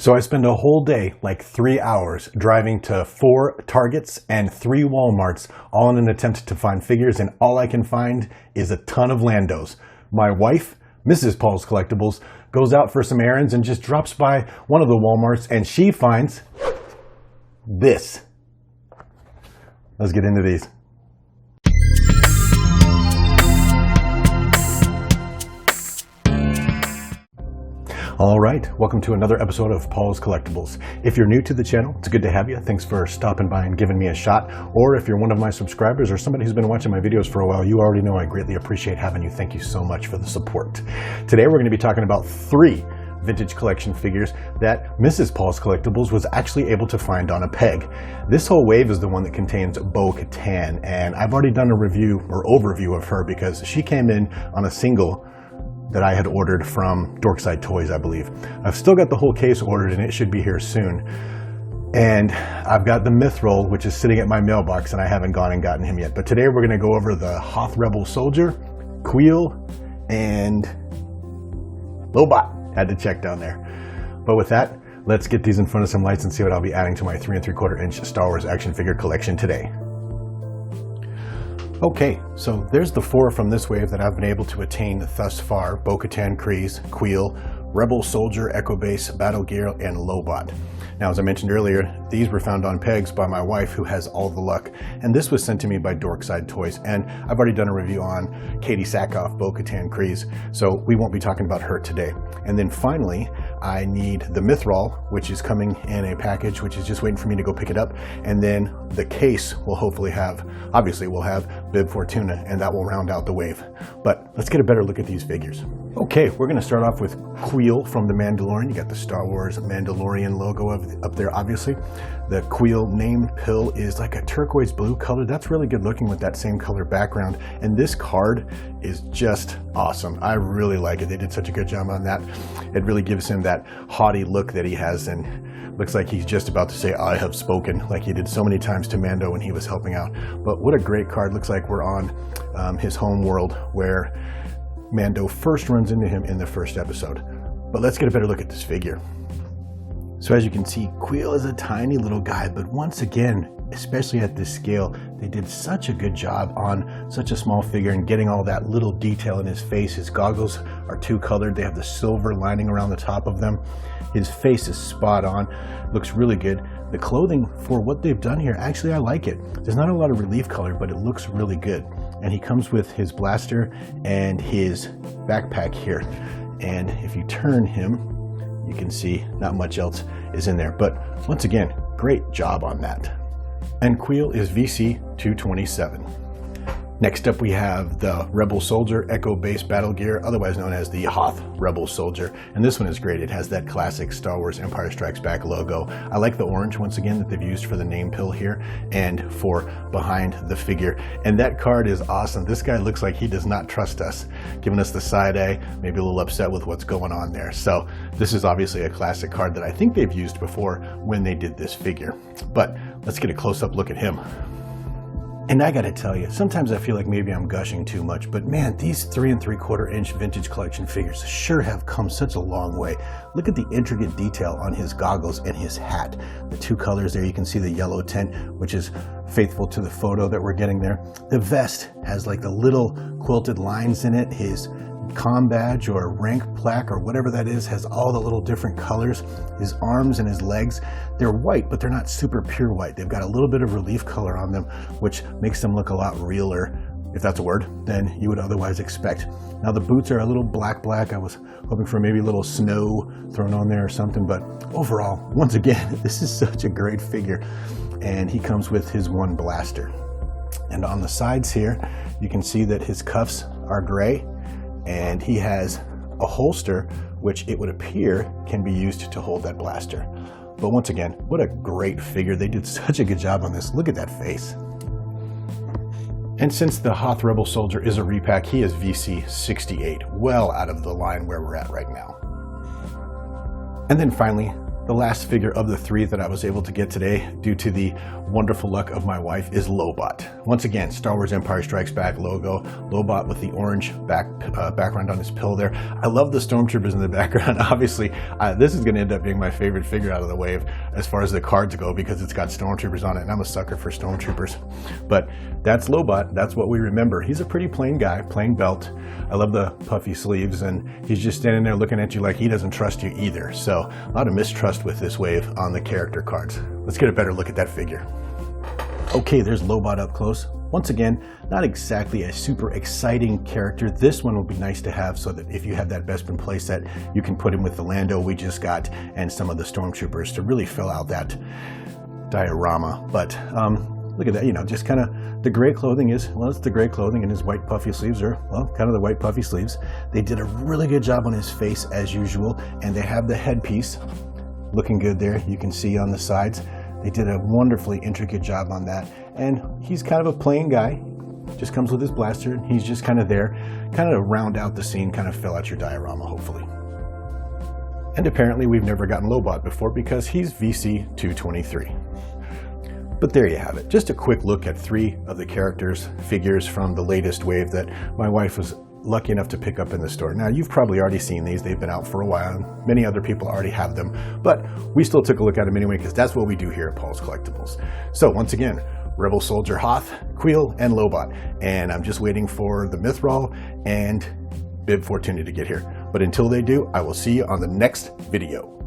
So I spend a whole day, like 3 hours, driving to 4 Targets and 3 Walmarts, all in an attempt to find figures, and all I can find is a ton of Landos. My wife, Mrs. Paul's Collectibles, goes out for some errands and just drops by one of the Walmarts, and she finds this. Let's get into these. All right, welcome to another episode of Paul's Collectibles. If you're new to the channel, it's good to have you. Thanks for stopping by and giving me a shot. Or if you're one of my subscribers or somebody who's been watching my videos for a while, you already know I greatly appreciate having you. Thank you so much for the support. Today we're going to be talking about 3 vintage collection figures that Mrs. Paul's Collectibles was actually able to find on a peg. This whole wave is the one that contains Bo-Katan, and I've already done a review or overview of her because she came in on a single that I had ordered from Dorkside Toys, I believe. I've still got the whole case ordered and it should be here soon. And I've got the Mithril, which is sitting at my mailbox, and I haven't gone and gotten him yet. But today we're gonna go over the Hoth Rebel Soldier, Kuill, and Lobot. Had to check down there. But with that, let's get these in front of some lights and see what I'll be adding to my 3 3/4 inch Star Wars action figure collection today. Okay, so there's the 4 from this wave that I've been able to attain thus far: Bo-Katan Kryze, Kuill, Rebel Soldier, Echo Base, Battle Gear, and Lobot. Now, as I mentioned earlier, these were found on pegs by my wife, who has all the luck, and this was sent to me by Dorkside Toys, and I've already done a review on Katie Sackhoff, Bo-Katan Kryze, so we won't be talking about her today. And then finally, I need the Mithril, which is coming in a package, which is just waiting for me to go pick it up, and then the case will hopefully have, obviously we'll have Bib Fortuna, and that will round out the wave. But let's get a better look at these figures. Okay, we're going to start off with Kuill from The Mandalorian. You got the Star Wars Mandalorian logo up there, obviously. The Kuill name pill is like a turquoise blue color. That's really good looking with that same color background. And this card is just awesome. I really like it. They did such a good job on that. It really gives him that haughty look that he has, and looks like he's just about to say, "I have spoken," like he did so many times to Mando when he was helping out. But what a great card. Looks like we're on his home world, where Mando first runs into him in the first episode. But let's get a better look at this figure. So as you can see, Kuill is a tiny little guy, but once again, especially at this scale, they did such a good job on such a small figure and getting all that little detail in his face. His goggles are 2-colored. They have the silver lining around the top of them. His face is spot on. Looks really good. The clothing, for what they've done here, actually I like it. There's not a lot of relief color, but it looks really good. And he comes with his blaster and his backpack here. And if you turn him, you can see not much else is in there. But once again, great job on that. And Kuill is VC223. Next up we have the Rebel Soldier Echo Base Battle Gear, otherwise known as the Hoth Rebel Soldier. And this one is great. It has that classic Star Wars Empire Strikes Back logo. I like the orange, once again, that they've used for the name pill here and for behind the figure. And that card is awesome. This guy looks like he does not trust us, giving us the side eye, maybe a little upset with what's going on there. So this is obviously a classic card that I think they've used before when they did this figure. But let's get a close-up look at him. And I gotta tell you, sometimes I feel like maybe I'm gushing too much, but man, these 3 3/4 inch vintage collection figures sure have come such a long way. Look at the intricate detail on his goggles and his hat. The 2 colors there, you can see the yellow tint, which is faithful to the photo that we're getting there. The vest has like the little quilted lines in it. His comm badge or rank plaque or whatever that is has all the little different colors. His arms and his legs, they're white, but they're not super pure white. They've got a little bit of relief color on them, which makes them look a lot realer, if that's a word, than you would otherwise expect. Now the boots are a little black. I was hoping for maybe a little snow thrown on there or something, but overall, once again, this is such a great figure. And he comes with his 1 blaster. And on the sides here, you can see that his cuffs are gray, and he has a holster, which it would appear can be used to hold that blaster. But once again, what a great figure. They did such a good job on this. Look at that face. And since the Hoth Rebel Soldier is a repack, he is VC68, well out of the line where we're at right now. And then finally, The last figure of the 3 that I was able to get today, due to the wonderful luck of my wife, is Lobot. Once again, Star Wars Empire Strikes Back logo, Lobot with the orange background on his pill there. I love the stormtroopers in the background. Obviously, this is going to end up being my favorite figure out of the wave as far as the cards go, because it's got stormtroopers on it, and I'm a sucker for stormtroopers. But that's Lobot. That's what we remember. He's a pretty plain guy, plain belt. I love the puffy sleeves, and he's just standing there looking at you like he doesn't trust you either. So a lot of mistrust with this wave on the character cards. Let's get a better look at that figure. Okay, there's Lobot up close. Once again, not exactly a super exciting character. This one will be nice to have so that if you have that Bespin playset, you can put him with the Lando we just got and some of the stormtroopers to really fill out that diorama. But look at that, you know, just kind of the gray clothing is, well, it's the gray clothing, and his white puffy sleeves are, well, kind of the white puffy sleeves. They did a really good job on his face as usual, and they have the headpiece looking good there. You can see on the sides. They did a wonderfully intricate job on that. And he's kind of a plain guy. Just comes with his blaster. He's just kind of there, kind of round out the scene, kind of fill out your diorama, hopefully. And apparently we've never gotten Lobot before because he's VC223. But there you have it. Just a quick look at 3 of the figures from the latest wave that my wife was lucky enough to pick up in the store. Now, you've probably already seen these. They've been out for a while, and many other people already have them, but we still took a look at them anyway because that's what we do here at Paul's Collectibles. So once again, Rebel Soldier Hoth, Kuill, and Lobot, and I'm just waiting for the Mythrol and Bib Fortuna to get here. But until they do, I will see you on the next video.